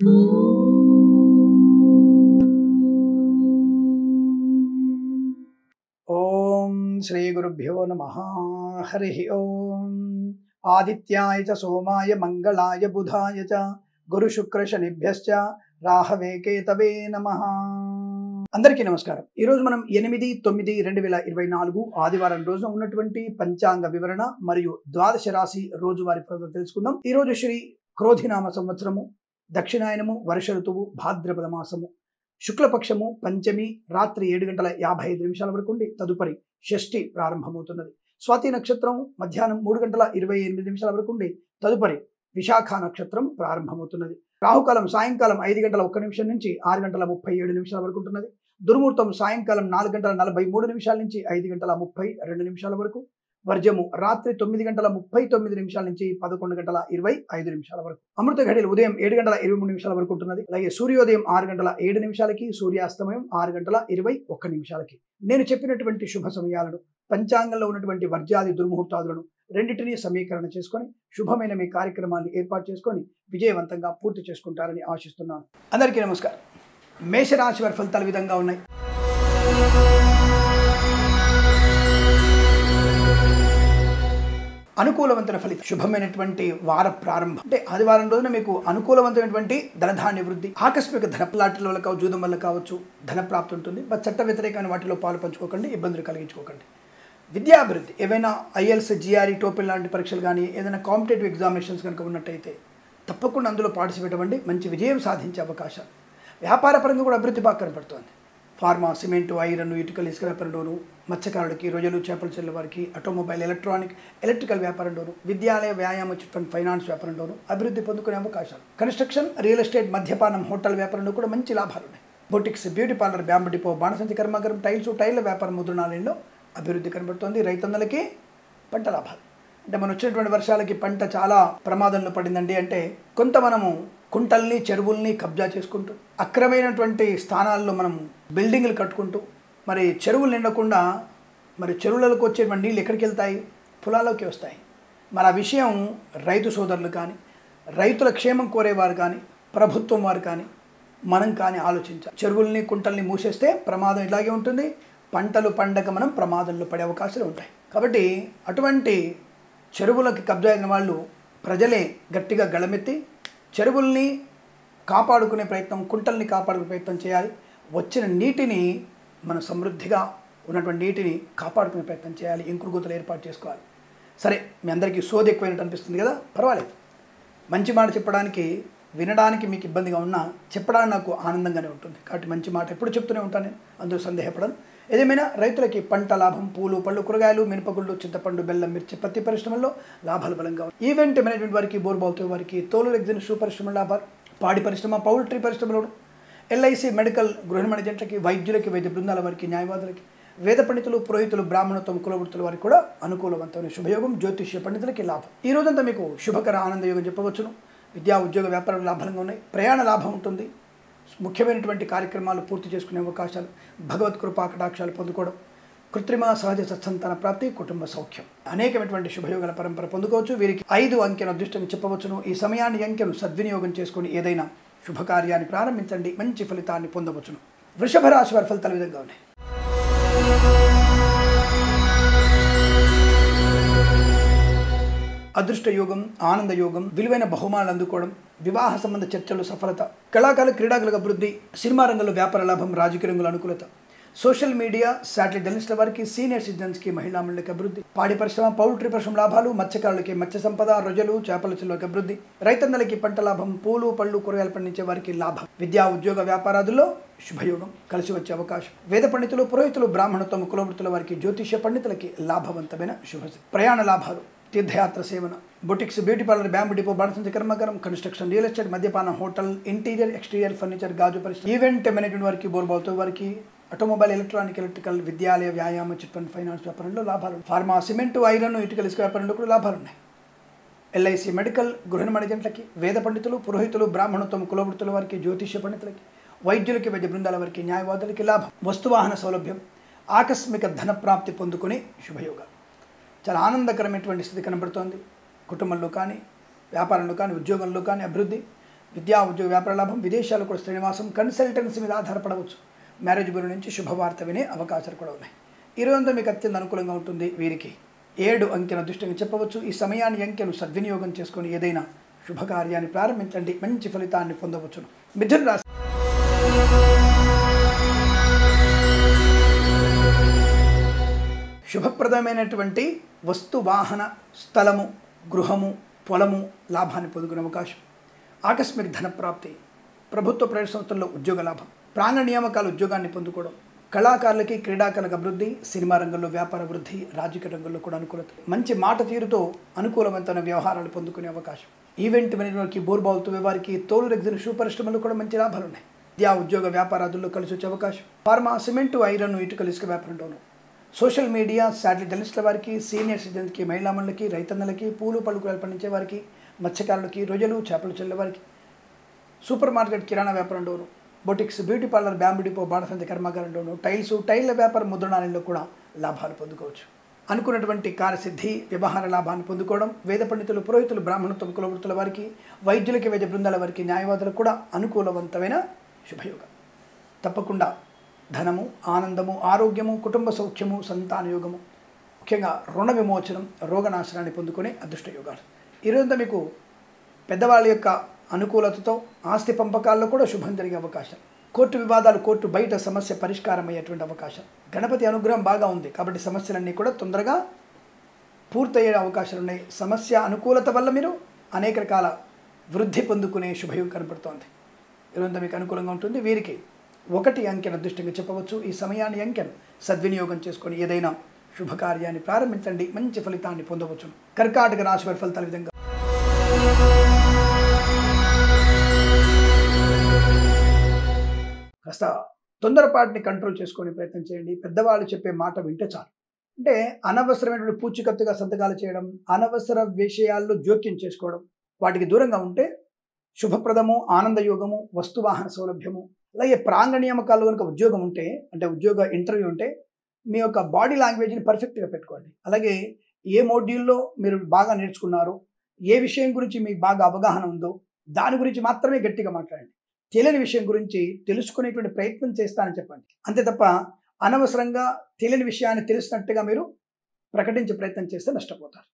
ఓం శ్రీ గురుభ్యో నమః. హరి ఓం. ఆదిత్యాయ చ సోమాయ మంగళాయ బుధాయ చ గురు శుక్ర శనిభ్యశ్చ రాహవే కేతవే నమః. అందరికీ నమస్కారం. ఈరోజు మనం 8/9/2024 ఆదివారం రోజున ఉన్నటువంటి పంచాంగ వివరణ మరియు ద్వాదశ రాశి రోజువారీ ఫలితాలు తెలుసుకుందాం. ఈరోజు శ్రీ క్రోధినామ సంవత్సరము, దక్షిణాయనము, వర్ష ఋతువు, భాద్రపద మాసము, శుక్లపక్షము, పంచమి రాత్రి 7:55 వరకు ఉండి తదుపరి షష్ఠి ప్రారంభమవుతున్నది. స్వాతి నక్షత్రం మధ్యాహ్నం 3:28 వరకు ఉండి తదుపరి విశాఖ నక్షత్రం ప్రారంభమవుతున్నది. రాహుకాలం సాయంకాలం 5:01 నుంచి 6:37 వరకు ఉంటున్నది. దుర్ముహూర్తం సాయంకాలం 4:43 నుంచి 5:32 వరకు. వర్జము రాత్రి 9:39 నుంచి 11:25 వరకు. అమృత ఘడియలు ఉదయం 7:23 వరకు ఉంటున్నది. అలాగే సూర్యోదయం 6:07 సూర్యాస్తమయం 6:21. నేను చెప్పినటువంటి శుభ సమయాలను, పంచాంగంలో ఉన్నటువంటి వర్జాది దుర్ముహూర్తాదులను రెండింటినీ సమీకరణ చేసుకొని శుభమైన మీ కార్యక్రమాన్ని ఏర్పాటు చేసుకొని విజయవంతంగా పూర్తి చేసుకుంటారని ఆశిస్తున్నాను. అందరికీ నమస్కారం. మేషరాశి వారి ఫలితాలు విధంగా ఉన్నాయి. అనుకూలవంతమైన ఫలితం, శుభమైనటువంటి వార ప్రారంభం. అంటే ఆదివారం రోజున మీకు అనుకూలవంతమైనటువంటి ధనధాన్య వృద్ధి, ఆకస్మిక ధనప్లాట్ల వల్ల కావచ్చు, జూదం వల్ల కావచ్చు ధనప్రాప్తి ఉంటుంది. బట్ చట్ట వ్యతిరేకమైన వాటిలో పాలు పంచుకోకండి, ఇబ్బందులు కలిగించుకోకండి. విద్యాభివృద్ధి, ఏవైనా ఐఎల్స్, జిఆర్ఈ, టోపిల్ లాంటి పరీక్షలు కానీ ఏదైనా కాంపిటేటివ్ ఎగ్జామినేషన్స్ కనుక ఉన్నట్టయితే తప్పకుండా అందులో పార్టిసిపేట్ అవ్వండి, మంచి విజయం సాధించే అవకాశాలు. వ్యాపార పరంగా కూడా అభివృద్ధి బాగా కనపడుతుంది. ఫార్మా, సిమెంటు, ఐరన్, ఇటుకలు, ఇసుక వ్యాపారంలోను, మత్స్యకారులకి, రొయ్యలు, చేపల చెల్లె వారికి, ఆటోమొబైల్, ఎలక్ట్రికల్ వ్యాపారంలోను, విద్యాలయ, వ్యాయామ, చిట్ ఫండ్, ఫైనాన్స్ వ్యాపారంలోను అభివృద్ధి పొందుకునే అవకాశాలు. కన్స్ట్రక్షన్, రియల్ ఎస్టేట్, మద్యపానం, హోటల్ వ్యాపారంలో కూడా మంచి లాభాలు ఉన్నాయి. Boutiques, beauty parlour, bamboo depot, బాణసంచి కర్మాగారం, టైళ్ళ వ్యాపారం, ముద్రణాలయంలో అభివృద్ధి కనబడుతోంది. రైతన్నలకి పంట లాభాలు. అంటే మనం వచ్చినటువంటి వర్షాలకి పంట చాలా ప్రమాదంలో పడిందండి. అంటే కొంత మనము కుంటల్ని, చెరువుల్ని కబ్జా చేసుకుంటూ, అక్రమైనటువంటి స్థానాల్లో మనం బిల్డింగ్లు కట్టుకుంటూ, మరి చెరువులు నిండకుండా మరి చెరువులకు వచ్చేటువంటి నీళ్ళు ఎక్కడికి వెళ్తాయి? పొలాల్లోకి వస్తాయి. మరి ఆ విషయం రైతు సోదరులు కానీ, రైతుల క్షేమం కోరేవారు కానీ, ప్రభుత్వం వారు కానీ, మనం కానీ ఆలోచించాలి. చెరువుల్ని, కుంటల్ని మూసేస్తే ప్రమాదం ఇలాగే ఉంటుంది. పంటలు పండగ మనం ప్రమాదంలో పడే అవకాశాలు ఉంటాయి. కాబట్టి అటువంటి చెరువులకి కబ్జా అయిన వాళ్ళు ప్రజలే గట్టిగా గళమెత్తి చెరువుల్ని కాపాడుకునే ప్రయత్నం, కుంటల్ని కాపాడుకునే ప్రయత్నం చేయాలి. వచ్చిన నీటిని మన సమృద్ధిగా ఉన్నటువంటి నీటిని కాపాడుకునే ప్రయత్నం చేయాలి. ఇంకుడు గుంతలు ఏర్పాటు చేసుకోవాలి. సరే, మీ అందరికీ సోది ఎక్కువైనట్టు అనిపిస్తుంది కదా, పర్వాలేదు. మంచి మాట చెప్పడానికి, వినడానికి మీకు ఇబ్బందిగా ఉన్నా చెప్పడానికి నాకు ఆనందంగానే ఉంటుంది. కాబట్టి మంచి మాట ఎప్పుడు చెప్తూనే ఉంటాను నేను, అందులో సందేహపడను. ఏదేమైనా రైతులకి పంట లాభం, పూలు, పళ్ళు, కూరగాయలు, మినపగుళ్ళు, చింతపండు, బెల్లం, మిర్చి, పత్తి పరిశ్రమల్లో లాభాలు బలంగా ఉన్నాయి. ఈవెంట్ మేనేజ్మెంట్ వారికి, బోర్బావుతో వారికి, తోలు, రెగ్జిన్, షూ పరిశ్రమ లాభాలు, పాడి పరిశ్రమ, పౌల్ట్రీ పరిశ్రమలోను, ఎల్ఐసి, మెడికల్, గృహ మేనేజెంట్లకి, వైద్యులకి, వైద్య బృందాల వారికి, న్యాయవాదులకి, వేద పండితులు, పురోహితులు, బ్రాహ్మణత్వం, కులవృత్తుల వారికి కూడా అనుకూలవంతమైన శుభయోగం. జ్యోతిష్య పండితులకి లాభం. ఈ రోజంతా మీకు శుభకర ఆనంద యోగం చెప్పవచ్చును. విద్యా, ఉద్యోగ, వ్యాపారాలు లాభంగా ఉన్నాయి. ప్రయాణ లాభం ఉంటుంది. ముఖ్యమైనటువంటి కార్యక్రమాలు పూర్తి చేసుకునే అవకాశాలు, భగవత్ కృపా కటాక్షాలు పొందుకోవడం, కృత్రిమ సహజ సత్సంతాన ప్రాప్తి, కుటుంబ సౌఖ్యం, అనేకమైనటువంటి శుభయోగాల పరంపర పొందుకోవచ్చు. వీరికి 5 అంకెను అదృష్టంగా చెప్పవచ్చును. ఈ సమయాన్ని, అంకెను సద్వినియోగం చేసుకుని ఏదైనా శుభకార్యాన్ని ప్రారంభించండి, మంచి ఫలితాన్ని పొందవచ్చును. వృషభ రాశి వారి ఫలితాలు విధంగా ఉన్నాయి. అదృష్ట యోగం, ఆనంద యోగం, విలువైన బహుమానాలు అందుకోవడం, వివాహ సంబంధ చర్చలు సఫలత, కళాకారులు, క్రీడాకులకు అభివృద్ధి, సినిమా రంగంలో వ్యాపార లాభం, రాజకీయ రంగంలో అనుకూలత, సోషల్ మీడియా, శాటిలైట్ జర్నలిస్టుల వారికి, సీనియర్ సిటిజన్స్కి, మహిళా మండలికి అభివృద్ధి, పాడి పరిశ్రమ, పౌల్ట్రీ పరిశ్రమ లాభాలు, మత్స్యకారులకి మత్స్య సంపద, రొయ్యలు, చేపల చెరువులకు అభివృద్ధి, రైతన్నలకి పంట లాభం, పూలు, పళ్ళు, కూరగాయలు పండించే వారికి లాభం, విద్యా, ఉద్యోగ, వ్యాపారాదుల్లో శుభయోగం, కలిసి వచ్చే అవకాశం, వేద పండితులు, పురోహితులు, బ్రాహ్మణత్వం, కులవృత్తుల వారికి, జ్యోతిష్య పండితులకి లాభవంతమైన శుభ, ప్రయాణ లాభాలు, తీర్థయాత్ర సేవన, boutiques, beauty parlour, bamboo depot, బాణసంచి కర్మాగారం, కన్స్ట్రక్షన్, రియల్ ఎస్టేట్, మద్యపానం, హోటల్, ఇంటీరియర్, ఎక్స్టీరియర్, ఫర్నిచర్, గాజు పరిశ్రమ, ఈవెంట్ మేనేజ్మెంట్ వారికి, బోర్బావుతో వారికి, ఆటోమొబైల్, ఎలక్ట్రికల్, విద్యాలయ, వ్యాయామ, చిట్ ఫండ్, ఫైనాన్స్ వ్యాపారంలో లాభాలు, ఫార్మా, సిమెంటు, ఐరన్, ఇటుకలు, ఇసుక వ్యాపారంలో కూడా లాభాలు ఉన్నాయి. ఎల్ఐసి, మెడికల్, గృహ మేనేజెంట్లకి, వేద పండితులు, పురోహితులు, బ్రాహ్మణత్వం, కులవృత్తుల వారికి, జ్యోతిష్య పండితులకి, వైద్యులకి, వైద్య బృందాల వారికి, న్యాయవాదులకి లాభం, వస్తువాహన సౌలభ్యం, ఆకస్మిక ధన ప్రాప్తి పొందుకునే శుభయోగాలు. చాలా ఆనందకరమైనటువంటి స్థితి కనబడుతోంది. కుటుంబంలో కానీ, వ్యాపారంలో కానీ, ఉద్యోగంలో కానీ అభివృద్ధి, విద్యా ఉద్యోగ వ్యాపార లాభం, విదేశాలు కూడా శ్రీనివాసం, కన్సల్టెన్సీ మీద ఆధారపడవచ్చు. మ్యారేజ్ బ్యూరో నుంచి శుభవార్త వినే అవకాశాలు కూడా ఉన్నాయి. ఈ రోజంతా మీకు అత్యంత అనుకూలంగా ఉంటుంది. వీరికి 7 అంకెను అదృష్టంగా చెప్పవచ్చు. ఈ సమయాన్ని అంకెను సద్వినియోగం చేసుకొని ఏదైనా శుభకార్యాన్ని ప్రారంభించండి, మంచి ఫలితాన్ని పొందవచ్చును. మిథున రాశి. శుభప్రదమైనటువంటి వస్తు వాహన స్థలము, గృహము, పొలము లాభాన్ని పొందుకునే అవకాశం, ఆకస్మిక ధనప్రాప్తి, ప్రభుత్వ ప్రైవేట్ సంస్థల్లో ఉద్యోగ లాభం, ప్రాంగణ నియామకాల ఉద్యోగాన్ని పొందుకోవడం, కళాకారులకి క్రీడాకారులకు అభివృద్ధి, సినిమా రంగంలో వ్యాపార వృద్ధి, రాజకీయ రంగంలో కూడా అనుకూలత, మంచి మాట తీరుతో అనుకూలవంతమైన వ్యవహారాలు పొందుకునే అవకాశం, ఈవెంట్ మేనేజ్మెంట్కి, బోర్బావులతో వారికి, తోలు రెగ్జిన్ షూ పరిశ్రమలో కూడా మంచి లాభాలు ఉన్నాయి. విద్యా ఉద్యోగ వ్యాపారాదుల్లో కలిసి వచ్చే అవకాశం, ఫార్మా, సిమెంటు, ఐరన్, ఇటుకలు, ఇసుక వ్యాపారంలోను, సోషల్ మీడియా, శాటిలైట్ జర్నలిస్టుల వారికి, సీనియర్ సిటిజన్స్కి, మహిళా మండలికి, రైతన్నలకి, పూలు పళ్ళు కూరలు పండించే వారికి, మత్స్యకారులకి, రొయ్యలు చేపలు చెల్లె వారికి, సూపర్ మార్కెట్ కిరాణా వ్యాపారంలోను, boutiques, beauty parlour, bamboo depot, బాణసంచి కర్మాగారంలోను, టైల్ల వ్యాపారం, ముద్రణాలయంలో కూడా లాభాలు పొందుకోవచ్చు. అనుకున్నటువంటి కార్యసిద్ధి, వ్యవహార లాభాన్ని పొందుకోవడం, వేద పండితులు, పురోహితులు, బ్రాహ్మణత్వం, కులవృత్తుల వారికి, వైద్యులకి, వైద్య బృందాల వారికి, న్యాయవాదులకు కూడా అనుకూలవంతమైన శుభయోగం. తప్పకుండా ధనము, ఆనందము, ఆరోగ్యము, కుటుంబ సౌఖ్యము, సంతానయోగము, ముఖ్యంగా రుణ విమోచనం, రోగనాశనాన్ని పొందుకునే అదృష్ట యోగాలు. ఈరోజంతా మీకు పెద్దవాళ్ళ యొక్క అనుకూలతతో ఆస్తి పంపకాల్లో కూడా శుభం జరిగే అవకాశం, కోర్టు వివాదాలు, కోర్టు బయట సమస్య పరిష్కారం అయ్యేటువంటి అవకాశం, గణపతి అనుగ్రహం బాగా ఉంది కాబట్టి సమస్యలన్నీ కూడా తొందరగా పూర్తయ్యే అవకాశాలు ఉన్నాయి. సమస్య అనుకూలత వల్ల మీరు అనేక రకాల వృద్ధి పొందుకునే శుభయోగం కనపడుతోంది. ఈరోజంతా మీకు అనుకూలంగా ఉంటుంది. వీరికి 1 అంకెను అదృష్టంగా చెప్పవచ్చు. ఈ సమయాన్ని అంకెను సద్వినియోగం చేసుకొని ఏదైనా శుభకార్యాన్ని ప్రారంభించండి, మంచి ఫలితాన్ని పొందవచ్చు. కర్కాటక రాశి వారి ఫలితాల విధంగా. కాస్త తొందరపాటుని కంట్రోల్ చేసుకునే ప్రయత్నం చేయండి. పెద్దవాళ్ళు చెప్పే మాట వింటే చాలు. అంటే అనవసరమైనటువంటి పూచికత్తుగా సంతకాలు చేయడం, అనవసర విషయాల్లో జోక్యం చేసుకోవడం, వాటికి దూరంగా ఉంటే శుభప్రదము, ఆనందయోగము, వస్తువాహన సౌలభ్యము. అలాగే ప్రాంగణ నియామకాల్లో కనుక ఉద్యోగం ఉంటే, అంటే ఉద్యోగ ఇంటర్వ్యూ ఉంటే మీ యొక్క బాడీ లాంగ్వేజ్ని పర్ఫెక్ట్గా పెట్టుకోండి. అలాగే ఏ మోడ్యూల్లో మీరు బాగా నేర్చుకున్నారో, ఏ విషయం గురించి మీకు బాగా అవగాహన ఉందో దాని గురించి మాత్రమే గట్టిగా మాట్లాడండి. తెలియని విషయం గురించి తెలుసుకునేటువంటి ప్రయత్నం చేస్తానని చెప్పండి. అంతే తప్ప అనవసరంగా తెలియని విషయాన్ని తెలిసినట్టుగా మీరు ప్రకటించే ప్రయత్నం చేస్తే నష్టపోతారు.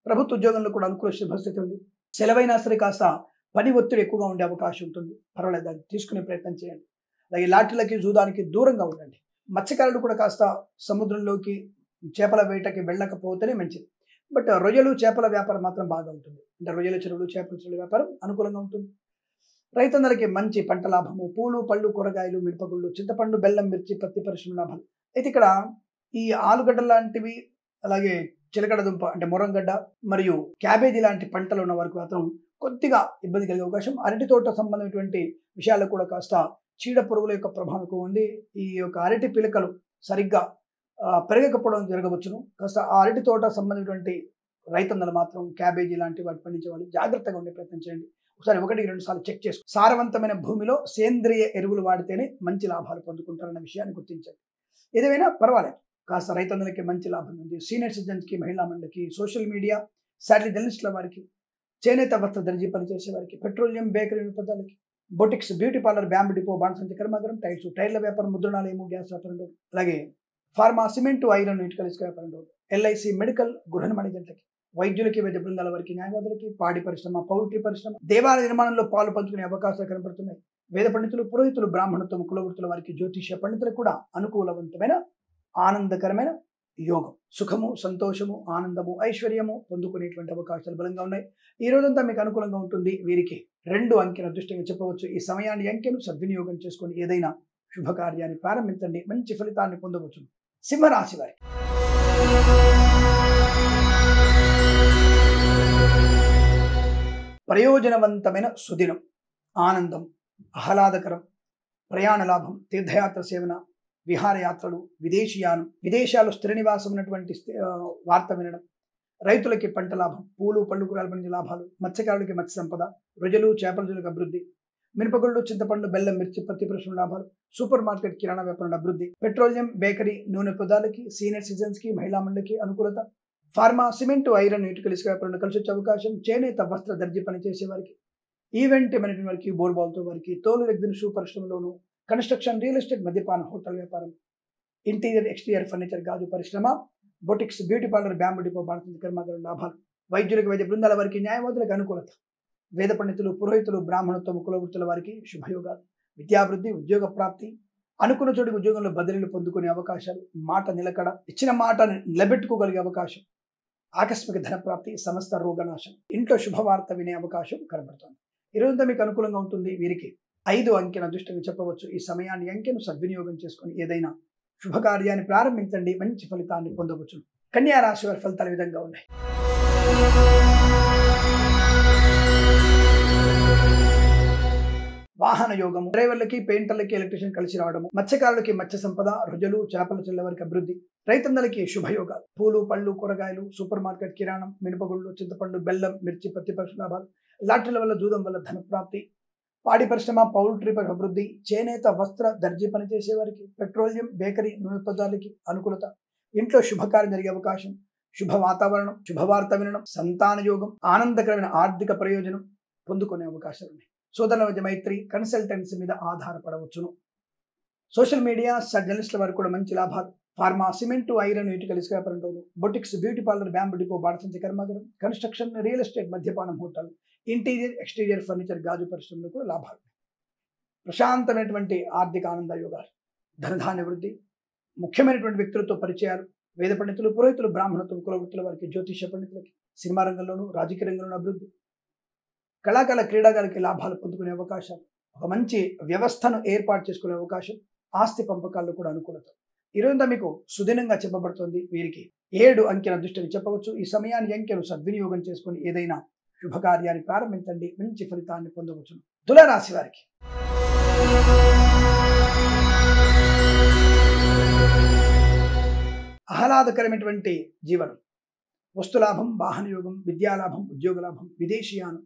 ప్రభుత్వ ఉద్యోగంలో కూడా అనుకూల శుభస్థితి ఉంది. సెలవైనా సరే కాస్త పని ఒత్తిడి ఎక్కువగా ఉండే అవకాశం ఉంటుంది. పర్వాలేదు, దాన్ని తీసుకునే ప్రయత్నం చేయండి. అలాగే లాటరీలకి, జూదానికి దూరంగా ఉండండి. మత్స్యకారులు కూడా కాస్త సముద్రంలోకి చేపల వేటకి వెళ్ళకపోతేనే మంచిది. బట్ రొయ్యలు, చేపల వ్యాపారం మాత్రం బాగా ఉంటుంది. అంటే రొయ్యల చెరువులు, చేపల చెరువుల వ్యాపారం అనుకూలంగా ఉంటుంది. రైతన్నలకి మంచి పంట లాభము, పూలు, పళ్ళు, కూరగాయలు, మిరపగుళ్ళు, చింతపండు, బెల్లం, మిర్చి, పత్తి పరిశ్రమ లాభాలు. అయితే ఇక్కడ ఈ ఆలుగడ్డ లాంటివి, అలాగే చిలకడ దుంప అంటే మురంగడ్డ మరియు క్యాబేజీ లాంటి పంటలు ఉన్న వారికి మాత్రం కొద్దిగా ఇబ్బంది కలిగే అవకాశం. అరటి తోట సంబంధించినటువంటి విషయాల్లో కూడా కాస్త చీడ పురుగుల యొక్క ప్రభావం ఎక్కువ ఉంది. ఈ యొక్క అరటి పిలకలు సరిగ్గా పెరగకపోవడం జరగవచ్చును. కాస్త ఆ అరటి తోట సంబంధించినటువంటి రైతన్నలు మాత్రం క్యాబేజీ లాంటి వాటి పండించే వాళ్ళు జాగ్రత్తగా ఉండే ప్రయత్నం చేయండి. ఒకసారి 1-2 సార్లు చెక్ చేసుకో. సారవంతమైన భూమిలో సేంద్రియ ఎరువులు వాడితేనే మంచి లాభాలు పొందుకుంటారన్న విషయాన్ని గుర్తించండి. ఏదేమైనా పర్వాలేదు, కాస్త రైతన్నలకి మంచి లాభం ఉంది. సీనియర్ సిటిజన్స్కి, మహిళా మండలికి, సోషల్ మీడియా, శాటిలైట్ జర్నలిస్టుల వారికి, చేనేత వస్త్ర దర్జీ పనిచేసే వారికి, పెట్రోలియం, బేకరీ పదార్థాలకి, boutiques, beauty parlour, bamboo depot, బాణసంచి కర్మాగారం, టైర్ల వ్యాపారం, ముద్రణాలయము, గ్యాస్ వ్యాపారంలో, అలాగే ఫార్మా, సిమెంటు, ఐరన్, ఇటుకలు, ఇసుక వ్యాపారంలో, ఎల్ఐసి, మెడికల్, గృహ నిర్మాణ జంటలకి, వైద్యులకి, వైద్య బృందాల వారికి, న్యాయవాదులకి, పాడి పరిశ్రమ, పౌల్ట్రీ పరిశ్రమ, దేవాలయ నిర్మాణంలో పాలు పంచుకునే అవకాశాలు కనబడుతున్నాయి. వేద పండితులు, పురోహితులు, బ్రాహ్మణత్వం, కులవృత్తుల వారికి, జ్యోతిష్య పండితులకు కూడా అనుకూలవంతమైన ఆనందకరమైన యోగం, సుఖము, సంతోషము, ఆనందము, ఐశ్వర్యము పొందుకునేటువంటి అవకాశాలు బలంగా ఉన్నాయి. ఈ రోజంతా మీకు అనుకూలంగా ఉంటుంది. వీరికి 2 అంకెను అదృష్టంగా చెప్పవచ్చు. ఈ సమయాన్ని అంకెను సద్వినియోగం చేసుకొని ఏదైనా శుభకార్యాన్ని ప్రారంభించండి, మంచి ఫలితాన్ని పొందవచ్చు. సింహరాశి వారి ప్రయోజనవంతమైన సుదినం, ఆనందం, ఆహ్లాదకరం, ప్రయాణ లాభం, తీర్థయాత్ర సేవన, విహారయాత్రలు, విదేశీయానం, విదేశాల్లో స్థిర నివాసం ఉన్నటువంటి వార్త వినడం, రైతులకి పంట లాభం, పూలు, పళ్ళు, కూరగాయలు పండించే లాభాలు, మత్స్యకారులకి మత్స్య సంపద, రొయ్యలు, చేపల చెరువులకు అభివృద్ధి, మిరపగుళ్ళు, చింతపండు, బెల్లం, మిర్చి, పత్తి పరిశ్రమ లాభాలు, సూపర్ మార్కెట్ కిరాణా వ్యాపారం అభివృద్ధి, పెట్రోలియం, బేకరీ, నూనె పదార్థాలకి, సీనియర్ సిటిజన్స్కి, మహిళా మండలికి అనుకూలత, ఫార్మా, సిమెంటు, ఐరన్, ఇటుకలు, ఇసుక వ్యాపారంలో కలిసి వచ్చే అవకాశం, చేనేత వస్త్ర దర్జీ పనిచేసే వారికి, ఈవెంట్ మేనేజ్మెంట్ వారికి, బోర్బాల్తో వారికి, తోలు రెగ్జిన్ షూ పరిశ్రమలోను, కన్స్ట్రక్షన్, రియల్ ఎస్టేట్, మద్యపాన, హోటల్ వ్యాపారం, ఇంటీరియర్ ఎక్స్టీరియర్ ఫర్నిచర్, గాజు పరిశ్రమ, boutiques, beauty parlour, bamboo depot, బాణసంచి కర్మాగారం లాభాలు, వైద్యులకు, వైద్య బృందాల వారికి, న్యాయవాదులకు అనుకూలత, వేద పండితులు, పురోహితులు, బ్రాహ్మణత్వం, కులవృత్తుల వారికి శుభయోగాలు, విద్యాభివృద్ధి, ఉద్యోగ ప్రాప్తి, అనుకున్న చోటికి ఉద్యోగంలో బదిలీలు పొందుకునే అవకాశాలు, మాట నిలకడ, ఇచ్చిన మాట నిలబెట్టుకోగలిగే అవకాశం, ఆకస్మిక ధన ప్రాప్తి, సమస్త రోగనాశం, ఇంట్లో శుభవార్త వినే అవకాశం కనబడుతోంది. ఈరోజంతా మీకు అనుకూలంగా ఉంటుంది. వీరికి 5 అంకెన అదృష్టంగా చెప్పవచ్చు. ఈ సమయాన్ని, అంకెను సద్వినియోగం చేసుకొని ఏదైనా శుభకార్యాన్ని ప్రారంభించండి, మంచి ఫలితాన్ని పొందవచ్చు. కన్యా రాశి వారి ఫలితాలు ఈ విధంగా ఉన్నాయి. వాహన యోగము, డ్రైవర్లకి, పెయింటర్లకి, ఎలక్ట్రీషియన్ కలిసి రావడము, మత్స్యకారులకి మత్స్య సంపద, రుజులు, చేపల చెల్ల వారికి అభివృద్ధి, రైతన్నలకి శుభయోగాలు, పూలు, పళ్ళు, కూరగాయలు, సూపర్ మార్కెట్, కిరాణం, మినపగుళ్ళు, చింతపండు, బెల్లం, మిర్చి, పత్తి పరిశ్రమ లాభాలు, లాటరీల వల్ల, జూదం వల్ల ధన ప్రాప్తి, పాడి పరిశ్రమ, పౌల్ట్రీ అభివృద్ధి, చేనేత, వస్త్ర, దర్జీ పనిచేసే వారికి, పెట్రోలియం, బేకరీ, నూనె పదార్థాలకి అనుకూలత, ఇంట్లో శుభకార్యం జరిగే అవకాశం, శుభ వాతావరణం, శుభవార్త వినడం, సంతాన యోగం, ఆనందకరమైన ఆర్థిక ప్రయోజనం పొందుకునే అవకాశాలు ఉన్నాయి. సోదరుల మధ్య మైత్రి, కన్సల్టెన్సీ మీద ఆధారపడవచ్చును. సోషల్ మీడియా, జర్నలిస్టుల వారికి కూడా మంచి లాభాలు, ఫార్మా, సిమెంటు, ఐరన్, ఇటుకలు, ఇసుక వ్యాపారం, boutiques, beauty parlour, bamboo depot, బాణసంచి కర్మాగారం, కన్స్ట్రక్షన్, రియల్ ఎస్టేట్, మద్యపానం, హోటల్, ఇంటీరియర్ ఎక్స్టీరియర్ ఫర్నిచర్, గాజు పరిశ్రమలు కూడా లాభాలు. ప్రశాంతమైనటువంటి ఆర్థిక ఆనంద యోగాలు, ధనధాన్య వృద్ధి, ముఖ్యమైనటువంటి వ్యక్తులతో పరిచయాలు, వేద పండితులు, పురోహితులు, బ్రాహ్మణత్వం, కులవృత్తుల వారికి, జ్యోతిష పండితులకి, సినిమా రంగంలోనూ, రాజకీయ రంగంలోనూ అభివృద్ధి, కళాకారుల, క్రీడాకారులకి లాభాలు పొందుకునే అవకాశాలు, ఒక మంచి వ్యవస్థను ఏర్పాటు చేసుకునే అవకాశం, ఆస్తి పంపకాల్లో కూడా అనుకూలత. ఈరోజు మీకు సుదినంగా చెప్పబడుతుంది. వీరికి 7 అంకెల అదృష్టాన్ని చెప్పవచ్చు. ఈ సమయాన్ని, అంకెను సద్వినియోగం చేసుకుని ఏదైనా శుభకార్యాన్ని ప్రారంభించండి, మంచి ఫలితాన్ని పొందవచ్చు. తులారాశి వారికి ఆహ్లాదకరమైనటువంటి జీవనం, వస్తులాభం, వాహన యోగం, విద్యాలాభం, ఉద్యోగ లాభం, విదేశీయానం,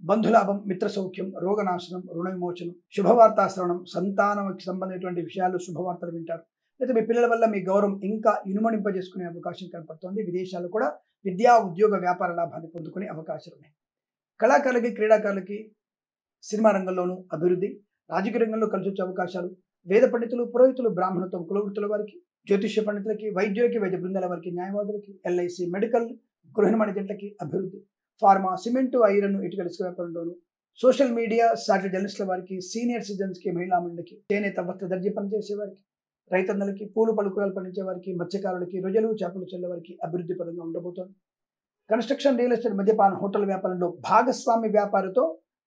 బంధులాభం, మిత్ర సౌఖ్యం, రోగనాశనం, రుణ విమోచనం, శుభవార్తా శ్రవణం, సంతానంకి సంబంధించినటువంటి విషయాలు, శుభవార్తలు వింటారు. లేదా మీ పిల్లల వల్ల మీ గౌరవం ఇంకా ఇనుమడింపజేసుకునే అవకాశం కనపడుతోంది. విదేశాలు కూడా విద్యా, ఉద్యోగ, వ్యాపార లాభాన్ని పొందుకునే అవకాశాలు ఉన్నాయి. కళాకారులకి, క్రీడాకారులకి, సినిమా రంగంలోనూ అభివృద్ధి, రాజకీయ రంగంలో కలిసి వచ్చే అవకాశాలు, వేద పండితులు, పురోహితులు, బ్రాహ్మణత్వం, కులవృత్తుల వారికి, జ్యోతిష్య పండితులకి, వైద్యులకి, వైద్య బృందాల వారికి, న్యాయవాదులకి, ఎల్ఐసి, మెడికల్, గృహిణి జంటలకి అభివృద్ధి, ఫార్మా, సిమెంటు, ఐరన్, ఇటుకల, ఇసుక వ్యాపారంలోను, సోషల్ మీడియా, సాటిలైట్ జర్నలిస్టుల వారికి, సీనియర్ సిటిజన్స్కి, మహిళా మండలికి, చేనేత, వస్త్ర, దర్జీ పనిచేసే వారికి, రైతన్నలకి, పూలు, పళ్ళు, కూరలు పండించే వారికి, మత్స్యకారులకి, రొయ్యలు, చేపలు చెల్ల వారికి అభివృద్ధి పరంగా ఉండబోతోంది. కన్స్ట్రక్షన్, రియల్ ఎస్టేట్, మద్యపాన, హోటల్ వ్యాపారంలో భాగస్వామి వ్యాపారితో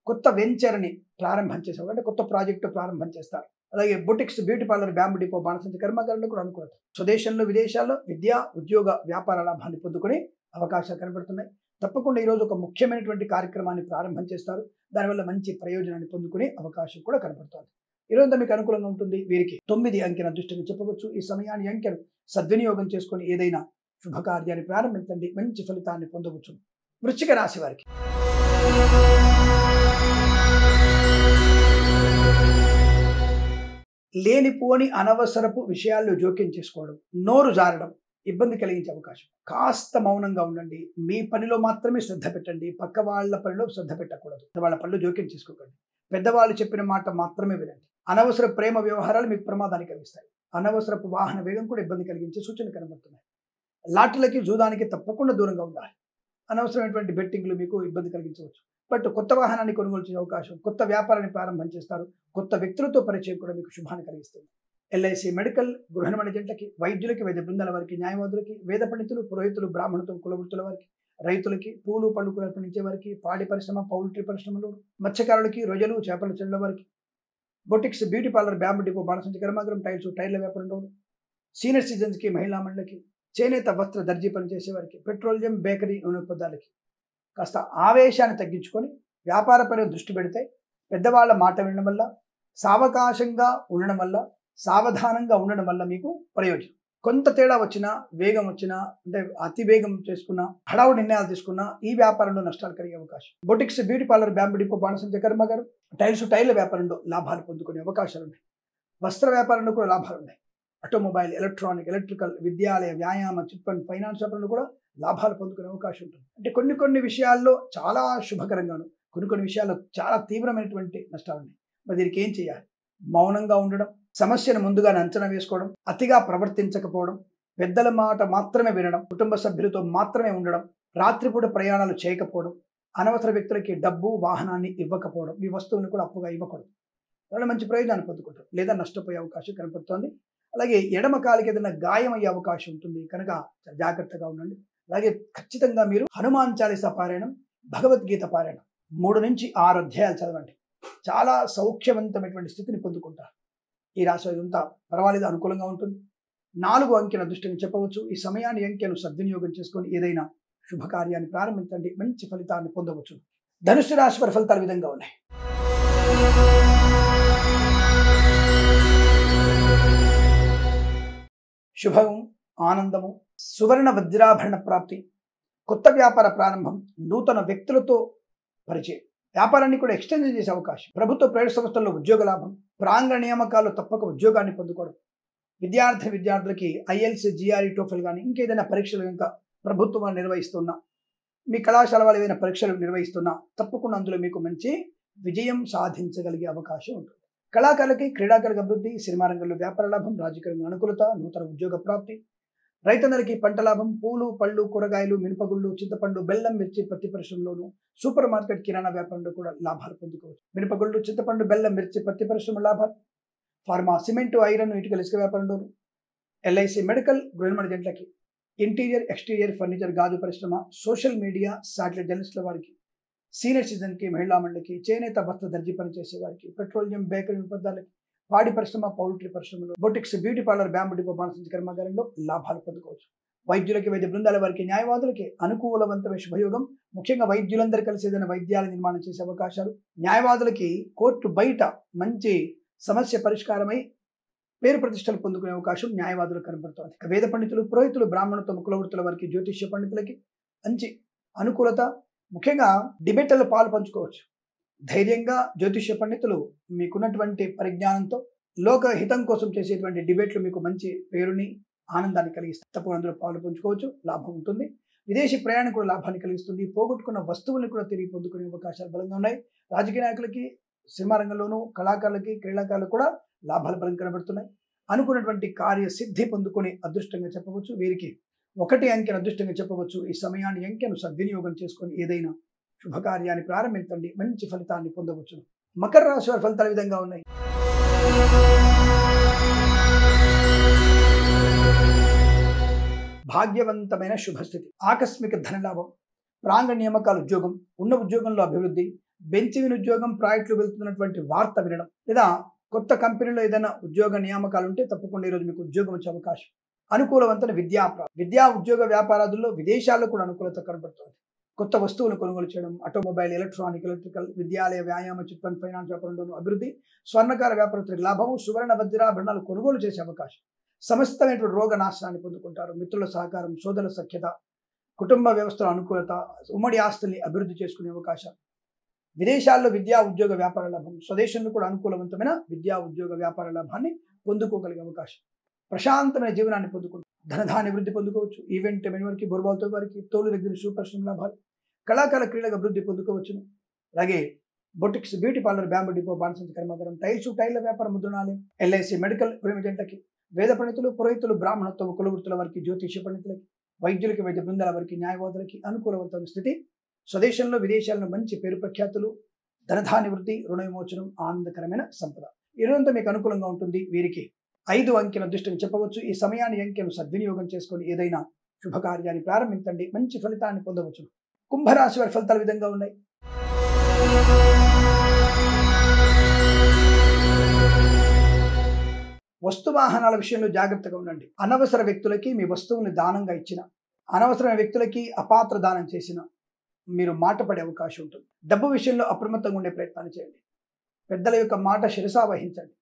కొత్త వెంచర్ని ప్రారంభం చేసేవారు, అంటే కొత్త ప్రాజెక్టు ప్రారంభం చేస్తారు. అలాగే boutiques, beauty parlour, bamboo depot, బాణసంచి కర్మాగారంలో కూడా అనుకూలత. స్వదేశంలో, విదేశాల్లో విద్యా, ఉద్యోగ, వ్యాపార లాభాన్ని పొందుకునే అవకాశాలు కనబడుతున్నాయి. తప్పకుండా ఈరోజు ఒక ముఖ్యమైనటువంటి కార్యక్రమాన్ని ప్రారంభం చేస్తారు. దానివల్ల మంచి ప్రయోజనాన్ని పొందుకునే అవకాశం కూడా కనబడుతుంది. ఈరోజు మీకు అనుకూలంగా ఉంటుంది. వీరికి 9 అంకెన అదృష్టంగా చెప్పవచ్చు. ఈ సమయాన్ని, అంకెను సద్వినియోగం చేసుకొని ఏదైనా శుభకార్యాన్ని ప్రారంభించండి, మంచి ఫలితాన్ని పొందవచ్చు. వృశ్చిక రాశి వారికి లేనిపోని అనవసరపు విషయాల్లో జోక్యం చేసుకోవడం, నోరు జారడం ఇబ్బంది కలిగించే అవకాశం. కాస్త మౌనంగా ఉండండి. మీ పనిలో మాత్రమే శ్రద్ధ పెట్టండి. పక్క వాళ్ళ పనిలో శ్రద్ధ పెట్టకూడదు. వాళ్ళ పనిలో జోక్యం చేసుకోకండి. పెద్దవాళ్ళు చెప్పిన మాట మాత్రమే వినండి. అనవసర ప్రేమ వ్యవహారాలు మీకు ప్రమాదాన్ని కలిగిస్తాయి. అనవసరపు వాహన వేగం కూడా ఇబ్బంది కలిగించే సూచనలు కనబడుతున్నాయి. లాటరీలకి, జూదానికి తప్పకుండా దూరంగా ఉండాలి. అనవసరమైనటువంటి బెట్టింగ్లు మీకు ఇబ్బంది కలిగించవచ్చు. బట్ కొత్త వాహనాన్ని కొనుగోలు చేసే అవకాశం, కొత్త వ్యాపారాన్ని ప్రారంభం చేస్తారు. కొత్త వ్యక్తులతో పరిచయం కూడా మీకు శుభాన్ని కలిగిస్తుంది. ఎల్ఐసి, మెడికల్, గృహిణి జంటలకి, వైద్యులకి, వైద్య బృందాల వారికి, న్యాయవాదులకి, వేద పండితులు, పురోహితులు, బ్రాహ్మణత్వం, కులవృత్తుల వారికి, రైతులకి, పూలు, పళ్ళు, కూరలు పండించే వారికి, పాడి పరిశ్రమ, పౌల్ట్రీ పరిశ్రమలు, మత్స్యకారులకి, రొయ్యలు, చేపల చెల్ల వారికి, boutiques, beauty parlour, bamboo depot, బాణసంచి కర్మాగారం, టైల్స్, టైర్ల వ్యాపారంలో, సీనియర్ సిటిజన్స్కి, మహిళా మండలికి, చేనేత, వస్త్ర, దర్జీ పనిచేసే వారికి, పెట్రోలియం, బేకరీ, నూనె పదార్థాలకి కాస్త ఆవేశాన్ని తగ్గించుకొని వ్యాపార పైన దృష్టి పెడితే, పెద్దవాళ్ళ మాట వినడం వల్ల, సావకాశంగా ఉండడం వల్ల, సావధానంగా ఉండడం వల్ల మీకు ప్రయోజనం. కొంత తేడా వచ్చినా, వేగం వచ్చినా, అంటే అతి వేగం చేసుకున్నా, హడావుడి నిర్ణయాలు తీసుకున్నా ఈ వ్యాపారంలో నష్టాలు కలిగే అవకాశం. Boutiques, beauty parlour, bamboo depot, బాణసంచి కర్మాగారం, టైల్స్, టైర్ల వ్యాపారంలో లాభాలు పొందుకునే అవకాశాలు ఉన్నాయి. వస్త్ర వ్యాపారంలో కూడా లాభాలు ఉన్నాయి. ఆటోమొబైల్, ఎలక్ట్రానిక్, ఎలక్ట్రికల్, విద్యాలయ, వ్యాయామ, చిట్ ఫండ్, ఫైనాన్స్ వ్యాపారంలో కూడా లాభాలు పొందుకునే అవకాశం ఉంటుంది. అంటే కొన్ని విషయాల్లో చాలా శుభకరంగాను, కొన్ని విషయాల్లో చాలా తీవ్రమైనటువంటి నష్టాలు ఉన్నాయి. మరి దీనికి ఏం చేయాలి? మౌనంగా ఉండడం, సమస్యను ముందుగానే అంచనా వేసుకోవడం, అతిగా ప్రవర్తించకపోవడం, పెద్దల మాట మాత్రమే వినడం, కుటుంబ సభ్యులతో మాత్రమే ఉండడం, రాత్రిపూట ప్రయాణాలు చేయకపోవడం, అనవసర వ్యక్తులకి డబ్బు వాహనాన్ని ఇవ్వకపోవడం, ఈ వస్తువుని కూడా అప్పుగా ఇవ్వకూడదు. వాళ్ళు మంచి ప్రయోజనాన్ని పొందుకుంటారు లేదా నష్టపోయే అవకాశం కనపడుతోంది. అలాగే ఎడమ కాలికి ఏదైనా గాయం అయ్యే అవకాశం ఉంటుంది కనుక జాగ్రత్తగా ఉండండి. అలాగే ఖచ్చితంగా మీరు హనుమాన్ చాలీసా పారాయణం, భగవద్గీత పారాయణం 3 నుంచి 6 అధ్యాయాలు చదవండి. చాలా సౌఖ్యవంతమైనటువంటి స్థితిని పొందుకుంటారు. ఈ రాశి ఇదంతా పర్వాలేదు, అనుకూలంగా ఉంటుంది. 4 అంకెను అదృష్టంగా చెప్పవచ్చు. ఈ సమయాన్ని అంకెను సద్వినియోగం చేసుకొని ఏదైనా శుభకార్యాన్ని ప్రారంభించండి, మంచి ఫలితాన్ని పొందవచ్చు. ధనుస్సు రాశి వారి ఫలితాలు ఈ విధంగా ఉన్నాయి. శుభం, ఆనందము, సువర్ణ వజ్రాభరణ ప్రాప్తి, కొత్త వ్యాపార ప్రారంభం, నూతన వ్యక్తులతో పరిచయం, వ్యాపారాన్ని కూడా ఎక్స్టెండ్ చేసే అవకాశం, ప్రభుత్వ ప్రైవేట్ సంస్థల్లో ఉద్యోగ లాభం, ప్రాంగణ నియామకాల్లో తప్పక ఉద్యోగాన్ని పొందుకోవడం, విద్యార్థులకి ఐఎల్స్, జిఆర్ఈ, టోఫెల్ కానీ ఇంకేదైనా పరీక్షలు ఇంకా ప్రభుత్వం నిర్వహిస్తున్నా, మీ కళాశాల వాళ్ళు ఏదైనా పరీక్షలు నిర్వహిస్తున్నా తప్పకుండా అందులో మీకు మంచి విజయం సాధించగలిగే అవకాశం ఉంటుంది. కళాకారులకి, క్రీడాకారులకు అభివృద్ధి, సినిమా రంగంలో వ్యాపార లాభం, రాజకీయ అనుకూలత, నూతన ఉద్యోగ ప్రాప్తి, రైతన్నలకి పంట లాభం, పూలు, పళ్ళు, కూరగాయలు, మినపగుళ్ళు, చింతపండు, బెల్లం, మిర్చి, పత్తి పరిశ్రమలోను, సూపర్ మార్కెట్, కిరాణా వ్యాపారంలో కూడా లాభాలు పొందుకోవచ్చు. మినపగుళ్ళు, చింతపండు, బెల్లం, మిర్చి, పత్తి పరిశ్రమ లాభాలు, ఫార్మా, సిమెంటు, ఐరన్, ఇటుకల, ఇసుక వ్యాపారంలోను, ఎల్ఐసి, మెడికల్, గృహ జంట్లకి, ఇంటీరియర్, ఎక్స్టీరియర్, ఫర్నిచర్, గాజు పరిశ్రమ, సోషల్ మీడియా, శాటిలైట్ జర్నలిస్టుల వారికి, సీనియర్ సిటిజన్కి, మహిళా మండలికి, చేనేత వస్త్ర దర్జీ పనిచేసే వారికి, పెట్రోలియం, బేకరీ పదార్థాలకి, పాడి పరిశ్రమ, పౌల్ట్రీ పరిశ్రమలో, boutiques, beauty parlour, bamboo depot, బాణసంచి కర్మాగారంలో లాభాలు పొందుకోవచ్చు. వైద్యులకి, వైద్య బృందాల వారికి, న్యాయవాదులకి అనుకూలవంతమైన శుభయోగం. ముఖ్యంగా వైద్యులందరూ కలిసి ఏదైనా వైద్యాల నిర్మాణం చేసే అవకాశాలు, న్యాయవాదులకి కోర్టు బయట మంచి సమస్య పరిష్కారమై పేరు ప్రతిష్టలు పొందుకునే అవకాశం న్యాయవాదులకు కనబడుతోంది. వేద పండితులు, పురోహితులు, బ్రాహ్మణత్వ కులవృత్తుల వారికి, జ్యోతిష్య పండితులకి మంచి అనుకూలత. ముఖ్యంగా డిబేట్లలో పాలు పంచుకోవచ్చు. ధైర్యంగా జ్యోతిష్య పండితులు మీకున్నటువంటి పరిజ్ఞానంతో లోక హితం కోసం చేసేటువంటి డిబేట్లు మీకు మంచి పేరుని, ఆనందాన్ని కలిగిస్తాయి. తప్పకుండా అందులో పాలు పంచుకోవచ్చు, లాభం ఉంటుంది. విదేశీ ప్రయాణం కూడా లాభాన్ని కలిగిస్తుంది. పోగొట్టుకున్న వస్తువుల్ని కూడా తిరిగి పొందుకునే అవకాశాలు బలంగా ఉన్నాయి. రాజకీయ నాయకులకి, సినిమా రంగంలోనూ, కళాకారులకి, క్రీడాకారులకు కూడా లాభాలు బలం కనబడుతున్నాయి. అనుకున్నటువంటి కార్యసిద్ధి పొందుకొని అదృష్టంగా చెప్పవచ్చు. వీరికి 1 అంకెను అదృష్టంగా చెప్పవచ్చు. ఈ సమయాన్ని అంకెను సద్వినియోగం చేసుకొని ఏదైనా శుభకార్యాన్ని ప్రారంభించండి, మంచి ఫలితాన్ని పొందవచ్చు. మకర రాశి వారి ఫలితాలు ఈ విధంగా ఉన్నాయి. భాగ్యవంతమైన శుభస్థితి, ఆకస్మిక ధనలాభం, ప్రాంగణ నియామకాల ఉద్యోగం, ఉన్న ఉద్యోగంలో అభివృద్ధి, బెంచ్ విని ఉద్యోగం, ప్రాజెక్టులు వెళ్తున్నటువంటి వార్త వినడం, లేదా కొత్త కంపెనీలో ఏదైనా ఉద్యోగ నియామకాలు ఉంటే తప్పకుండా ఈరోజు మీకు ఉద్యోగం వచ్చే అవకాశం. అనుకూలవంతమైన విద్యా ఉద్యోగ వ్యాపారాదుల్లో విదేశాల్లో కూడా అనుకూలత కనబడుతుంది. కొత్త వస్తువులు కొనుగోలు చేయడం, ఆటోమొబైల్, ఎలక్ట్రానిక్, ఎలక్ట్రికల్, విద్యాలయ, వ్యాయామ, చిట్ ఫండ్, ఫైనాన్స్ వ్యాపారంలోనూ అభివృద్ధి, స్వర్ణకార వ్యాపారస్తులకు లాభము, సువర్ణ వజ్రాభరణాలు కొనుగోలు చేసే అవకాశం, సమస్తమైనటువంటి రోగ నాశనాన్ని పొందుకుంటారు. మిత్రుల సహకారం, సోదరుల సఖ్యత, కుటుంబ వ్యవస్థల అనుకూలత, ఉమ్మడి ఆస్తుల్ని అభివృద్ధి చేసుకునే అవకాశం, విదేశాల్లో విద్యా ఉద్యోగ వ్యాపార లాభం, స్వదేశంలో కూడా అనుకూలవంతమైన విద్యా ఉద్యోగ వ్యాపార లాభాన్ని పొందుకోగలిగే అవకాశం, ప్రశాంతమైన జీవనాన్ని పొందుకుంటారు. ధనధాన్య వృద్ధి పొందుకోవచ్చు. ఈవెంట్ వారికి, బొరబాల్తో వారికి, తోలు దగ్గర సూపర్ లాభాలు, కళాకారుల క్రీడగా అభివృద్ధి పొందుకోవచ్చును. అలాగే boutiques, beauty parlour, bamboo depot, బాణసంచి కర్మాగారం, టైర్ల వ్యాపార, ముద్రణాలయం, ఎల్ఐసి, మెడికల్, గృహ జంటకి, వేద పండితులు, పురోహితులు, బ్రాహ్మణత్వం కులవృత్తుల వారికి, జ్యోతిష్య పండితులకి, వైద్యులకి, వైద్య బృందాల వారికి, న్యాయవాదులకి అనుకూలవంతమైన స్థితి. స్వదేశంలో, విదేశాల్లో మంచి పేరు ప్రఖ్యాతులు, ధనధాన్య వృద్ధి, రుణ విమోచనం, ఆనందకరమైన సంపద. ఈ రోజంతా మీకు అనుకూలంగా ఉంటుంది. వీరికి 5 అంకెను అదృష్టంగా చెప్పవచ్చు. ఈ సమయాన్ని అంకెను సద్వినియోగం చేసుకొని ఏదైనా శుభకార్యాన్ని ప్రారంభించండి, మంచి ఫలితాన్ని పొందవచ్చు. కుంభరాశి వారి ఫలితాలు విధంగా ఉన్నాయి. వస్తు వాహనాల విషయంలో జాగ్రత్తగా ఉండండి. అనవసర వ్యక్తులకి మీ వస్తువుని దానంగా ఇచ్చిన, అనవసరమైన వ్యక్తులకి అపాత్ర దానం చేసిన మీరు మాట పడే అవకాశం ఉంటుంది. డబ్బు విషయంలో అప్రమత్తంగా ఉండే ప్రయత్నాన్ని చేయండి. పెద్దల యొక్క మాట శిరసా వహించండి.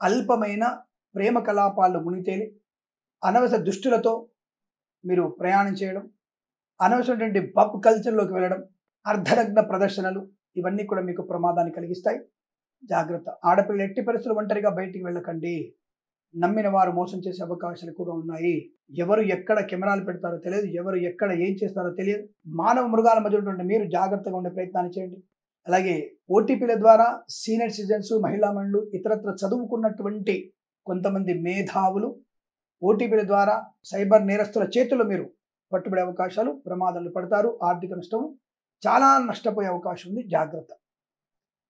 అల్పమైన ప్రేమ కలాపాల్లో మునితేలి అనవసర దుష్టులతో మీరు ప్రయాణం చేయడం, అనవసరమైనటువంటి పబ్ కల్చర్లోకి వెళ్ళడం, అర్ధనగ్న ప్రదర్శనలు, ఇవన్నీ కూడా మీకు ప్రమాదాన్ని కలిగిస్తాయి. జాగ్రత్త. ఆడపిల్లలు ఎట్టి పరిస్థితులు ఒంటరిగా బయటికి వెళ్ళకండి. నమ్మిన వారు మోసం చేసే అవకాశాలు ఎక్కువగా ఉన్నాయి. ఎవరు ఎక్కడ కెమెరాలు పెడతారో తెలియదు, ఎవరు ఎక్కడ ఏం చేస్తారో తెలియదు. మానవ మృగాల మధ్య ఉన్నటువంటి మీరు జాగ్రత్తగా ఉండే ప్రయత్నాన్ని చేయండి. అలాగే ఓటీపీల ద్వారా సీనియర్ సిటిజన్స్, మహిళా మనులు, ఇతరత్ర చదువుకున్నటువంటి కొంతమంది మేధావులు ఓటీపీల ద్వారా సైబర్ నేరస్తుల చేతుల్లో మీరు పట్టుబడే అవకాశాలు, ప్రమాదాలు పడతారు. ఆర్థిక నష్టం, చాలా నష్టపోయే అవకాశం ఉంది. జాగ్రత్త.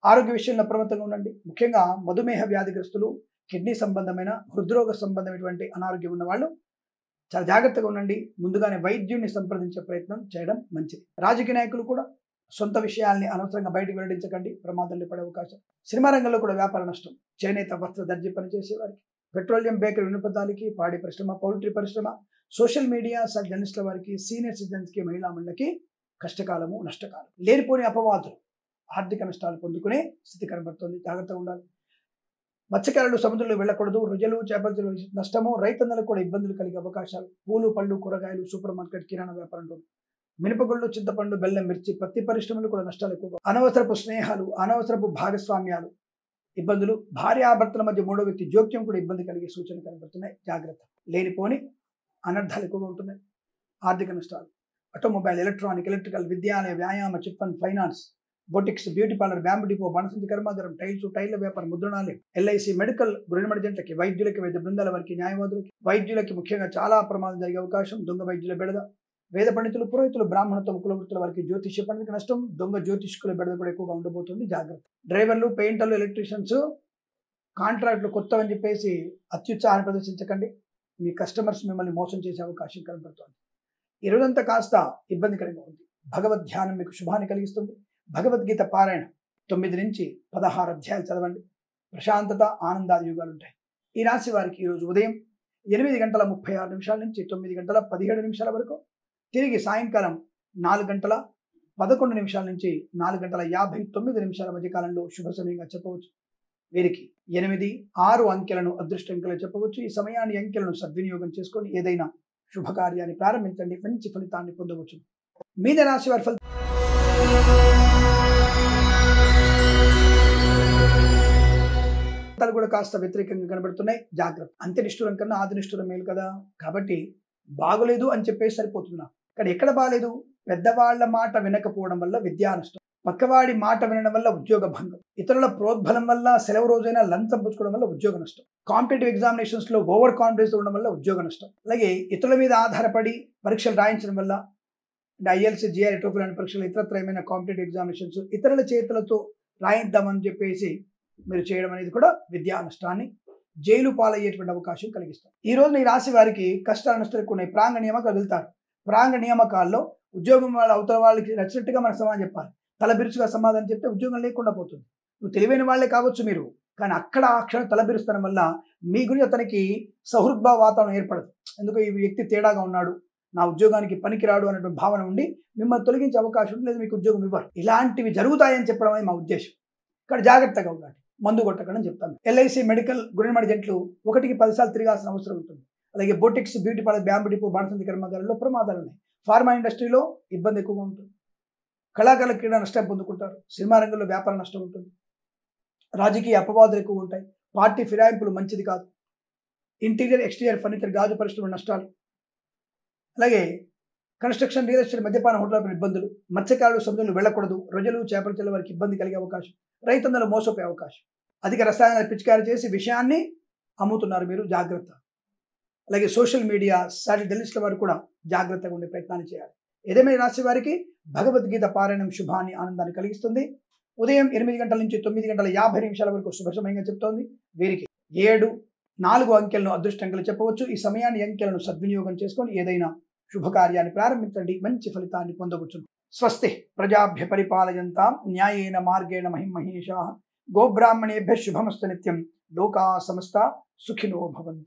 ఆరోగ్య విషయంలో అప్రమత్తంగా ఉండండి. ముఖ్యంగా మధుమేహ వ్యాధిగ్రస్తులు, కిడ్నీ సంబంధమైన, హృద్రోగ సంబంధమైనటువంటి అనారోగ్యం ఉన్న వాళ్ళు చాలా జాగ్రత్తగా ఉండండి. ముందుగానే వైద్యుడిని సంప్రదించే ప్రయత్నం చేయడం మంచిది. రాజకీయ నాయకులు కూడా సొంత విషయాల్ని అనవసరంగా బయటకు వెల్లడించకండి, ప్రమాదాలు పడే అవకాశం. సినిమా రంగంలో కూడా వ్యాపార నష్టం. చేనేత, వస్త్ర, దర్జీ పనిచేసే వారికి, పెట్రోలియం, బేకరీ వినోదాలకి, పాడి పరిశ్రమ, పౌల్ట్రీ పరిశ్రమ, సోషల్ మీడియా జర్నలిస్టుల వారికి, సీనియర్ సిటిజన్స్కి, మహిళా మండలికి కష్టకాలము, నష్టకాలం. లేనిపోని అపవాదులు, ఆర్థిక నష్టాలు పొందుకునే స్థితి కనబడుతుంది. జాగ్రత్తగా ఉండాలి. మత్స్యకారులు సముద్రంలో వెళ్ళకూడదు. రొయ్యలు, చేపల నష్టము, రైతన్నలకు కూడా ఇబ్బందులు కలిగే అవకాశాలు. పూలు, పళ్ళు, కూరగాయలు, సూపర్ మార్కెట్, కిరాణా వ్యాపారంలో మినపగుళ్ళు, చింతపండు, బెల్లం, మిర్చి, పత్తి పరిశ్రమలు కూడా నష్టాలు ఎక్కువగా. అనవసరపు స్నేహాలు, అనవసరపు భాగస్వామ్యాలు, ఇబ్బందులు. భార్యాభర్తల మధ్య మూడో వ్యక్తి జోక్యం కూడా ఇబ్బంది కలిగే సూచనలు కనబడుతున్నాయి. జాగ్రత్త. లేనిపోని అనర్థాలు ఎక్కువగా ఉంటున్నాయి. ఆర్థిక నష్టాలు. ఆటోమొబైల్, ఎలక్ట్రానిక్, ఎలక్ట్రికల్, విద్యాలయ, వ్యాయామ, chit fund, finance, boutiques, beauty parlour, bamboo depot, బాణసంచి కర్మాగారం, టైల్స్, టైర్ల వ్యాపారం, ముద్రణాలయం, ఎల్ఐసి, మెడికల్, గృహ మర్జెంట్లకి, వైద్యులకి, వైద్య బృందాల వారికి, న్యాయవాదులకి, వైద్యులకి ముఖ్యంగా చాలా ప్రమాదం జరిగే అవకాశం. దొంగ వైద్యుల బెడద. వేద పండితులు, పురోహితులు, బ్రాహ్మణత్వం, కులవృత్తుల వారికి జ్యోతిష్య పండితులకు నష్టం. దొంగ జ్యోతిష్కుల బెడద కూడా ఎక్కువగా ఉండబోతుంది. జాగ్రత్త. డ్రైవర్లు, పెయింటర్లు, ఎలక్ట్రీషియన్స్ కాంట్రాక్టులు కొత్తవని చెప్పేసి అత్యుత్సాహాన్ని ప్రదర్శించకండి. మీ కస్టమర్స్ మిమ్మల్ని మోసం చేసే అవకాశం కనబడుతుంది. ఈ రోజంతా కాస్త ఇబ్బందికరంగా ఉంది. భగవద్ ధ్యానం మీకు శుభాన్ని కలిగిస్తుంది. భగవద్గీత పారాయణ 9 నుంచి 16 అధ్యాయాలు చదవండి. ప్రశాంతత, ఆనందాది యుగాలు ఉంటాయి. ఈ రాశి వారికి ఈరోజు ఉదయం 8:36 నుంచి 9:17 వరకు, తిరిగి సాయంకాలం 4:11 నుంచి 4:59 మధ్య కాలంలో శుభ సమయంగా చెప్పవచ్చు. వీరికి 8, 6 అంకెలను అదృష్ట అంకెలు చెప్పవచ్చు. ఈ సమయాన్ని, అంకెలను సద్వినియోగం చేసుకొని ఏదైనా శుభకార్యాన్ని ప్రారంభించండి. మంచి ఫలితాన్ని పొందవచ్చు. మీన రాశి వారి ఫలితాలు కూడా కాస్త వ్యతిరేకంగా కనబడుతున్నాయి. జాగ్రత్త. అంత్యనిష్ఠురం కన్నా ఆదినిష్ఠురం మేలు కదా. కాబట్టి బాగోలేదు అని చెప్పేసి సరిపోతున్నా. కానీ ఎక్కడ బాగలేదు? పెద్దవాళ్ల మాట వినకపోవడం వల్ల విద్యా నష్టం, పక్కవాడి మాట వినడం వల్ల ఉద్యోగ భంగం, ఇతరుల ప్రోద్బలం వల్ల సెలవు రోజైనా లంచం పుచ్చుకోవడం వల్ల ఉద్యోగ నష్టం, కాంపిటేటివ్ ఎగ్జామినేషన్స్ లో ఓవర్ కాన్ఫిడెన్స్ ఉండడం వల్ల ఉద్యోగ నష్టం, అలాగే ఇతరుల మీద ఆధారపడి పరీక్షలు రాయించడం వల్ల, అంటే ఐఎల్సీ, జిఆర్, టోఫెల్ లాంటి పరీక్షలు, ఇతరత్ర ఏమైనా కాంపిటేటివ్ ఎగ్జామినేషన్స్ ఇతరుల చేతులతో రాయిద్దామని చెప్పేసి మీరు చేయడం అనేది కూడా విద్యా నష్టాన్ని, జైలు పాలయ్యేటువంటి అవకాశం కలిగిస్తుంది. ఈ రోజు ఈ రాశి వారికి కష్టాలు, నష్టాలు ఎక్కువ ఉన్నాయి. ప్రాంగ నియామకాలు వెళ్తారు. ప్రాంగ నియామకాల్లో ఉద్యోగం వాళ్ళ అవతల వాళ్ళకి నచ్చినట్టుగా మనకు సమాధానం చెప్పాలి. తలబిరుసుగా సమాధానం చెప్తే ఉద్యోగం లేకుండా పోతుంది. నువ్వు తెలివైన వాళ్ళే కావచ్చు మీరు, కానీ అక్కడ ఆ క్షణం తలబిరుస్తడం వల్ల మీ గురించి అతనికి సౌహృద్భావ వాతావరణం ఏర్పడదు. ఎందుకు ఈ వ్యక్తి తేడాగా ఉన్నాడు, నా ఉద్యోగానికి పనికిరాడు అనేటువంటి భావన ఉండి మిమ్మల్ని తొలగించే అవకాశం లేదు, మీకు ఉద్యోగం ఇవ్వరు. ఇలాంటివి జరుగుతాయని చెప్పడం అనేది మా ఉద్దేశం. ఇక్కడ జాగ్రత్తగా ఉండండి, మందు కొట్టకండి అని చెప్తాను. ఎల్ఐసి, మెడికల్, గృహ మర్జెంట్లు 1కి 10 సార్లు తిరగాల్సిన అవసరం ఉంటుంది. అలాగే boutiques, beauty parlour, bamboo depot, బాణసంచి కర్మాగారంలో ప్రమాదాలు ఉన్నాయి. ఫార్మా ఇండస్ట్రీలో ఇబ్బంది ఎక్కువగా ఉంటుంది. కళాకారుల క్రీడా నష్టం పొందుకుంటారు. సినిమా రంగంలో వ్యాపార నష్టం ఉంటుంది. రాజకీయ అపవాదులు ఎక్కువ ఉంటాయి. పార్టీ ఫిరాయింపులు మంచిది కాదు. ఇంటీరియర్, ఎక్స్టీరియర్ ఫర్నిచర్, గాజు పరిశ్రమ నష్టాలు, అలాగే కన్స్ట్రక్షన్, రియల్ ఎస్టేట్, మద్యపాన, హోటల్ ఇబ్బందులు, మత్స్యకారులు సముద్రంలో వెళ్ళకూడదు. రొయ్యలు, చేపల చెల్ల వారికి ఇబ్బంది కలిగే అవకాశం, రైతన్నలు మోసపోయే అవకాశం, అధిక రసాయనాలు పిచికారీ చేసి విషయాన్ని అమ్ముతున్నారు మీరు, జాగ్రత్త. అలాగే సోషల్ మీడియా, సాటి జర్నలిస్టుల వారు కూడా జాగ్రత్తగా ఉండే ప్రయత్నాన్ని చేయాలి. ఏదేమైనా రాశి వారికి భగవద్గీత పారాయణం శుభాన్ని, ఆనందాన్ని కలిగిస్తుంది. ఉదయం 8 నుంచి 9:50 వరకు శుభ సమయంగా చెప్తోంది. వీరికి 7, 4 అంకెలను అదృష్ట అంకెలు చెప్పవచ్చు. ఈ సమయాన్ని, అంకెలను సద్వినియోగం చేసుకొని ఏదైనా శుభకార్యాన్ని ప్రారంభించండి. మంచి ఫలితాన్ని పొందవచ్చు. స్వస్తి ప్రజాభ్య పరిపాలయంతాం న్యాయేన మార్గేణ మహిమహేషాః. గోబ్రాహ్మణేభ్యః శుభమస్తు నిత్యం. లోకా సమస్తా సుఖినో భవంతు.